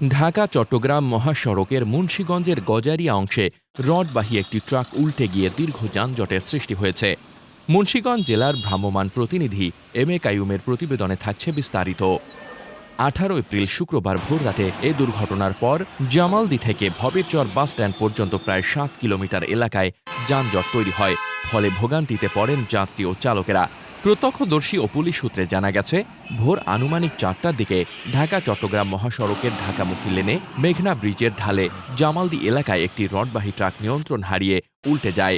ঢাকা চট্টগ্রাম মহাসড়কের মুন্সিগঞ্জের গজারিয়া অংশে রডবাহী একটি ট্রাক উল্টে গিয়ে দীর্ঘ যানজটের সৃষ্টি হয়েছে। মুন্সিগঞ্জ জেলার ভ্রাম্যমাণ প্রতিনিধি এম এ কাইয়ুমের প্রতিবেদনে থাকছে বিস্তারিত। 18 এপ্রিল শুক্রবার ভোররাতে এ দুর্ঘটনার পর জামালদি থেকে ভবেরচর বাসস্ট্যান্ড পর্যন্ত প্রায় 7 কিলোমিটার এলাকায় যানজট তৈরি হয়। ফলে ভোগান্তিতে পড়েন যাত্রী ও চালকেরা। প্রত্যক্ষদর্শী ও পুলিশ সূত্রে জানা গেছে, ভোর আনুমানিক 4টার দিকে ঢাকা চট্টগ্রাম মহাসড়কের ঢাকামুখী লেনে মেঘনা ব্রিজের ঢালে জামালদি এলাকায় একটি রডবাহী ট্রাক নিয়ন্ত্রণ হারিয়ে উল্টে যায়।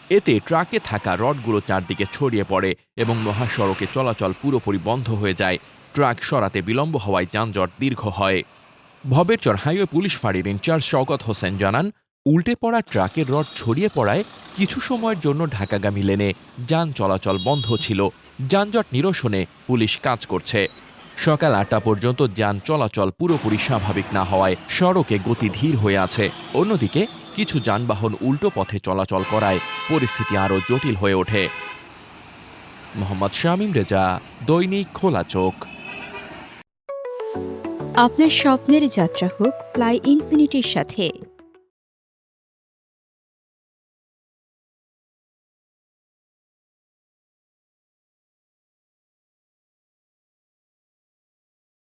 এতে ট্রাকে থাকা রডগুলো চারদিকে ছড়িয়ে পড়ে এবং মহাসড়কে চলাচল পুরোপুরি বন্ধ হয়ে যায়। ট্রাক সরাতে বিলম্ব হওয়ায় যানজট দীর্ঘ হয়। ভবেরচর হাইওয়ে পুলিশ ফাঁড়ির ইনচার্জ শওকত হোসেন জানান, উল্টে পড়া ট্রাকের রড ছড়িয়ে পড়ায় কিছু সময়ের জন্য ঢাকাগামী লেনে যান চলাচল বন্ধ ছিল। যানজট নিরসনে পুলিশ কাজ করছে। সকাল 8টা পর্যন্ত যান চলাচল পুরোপুরি স্বাভাবিক না হওয়ায় সড়কে গতি ধীর হয়ে আছে। অন্যদিকে কিছু যানবাহন উল্টো পথে চলাচল করায় পরিস্থিতি আরও জটিল হয়ে ওঠে। মোহাম্মদ শামীম রেজা, দৈনিক খোলা চোখ। আপনার স্বপ্নের যাত্রা হোক ফ্লাই ইনফিনিটির সাথে।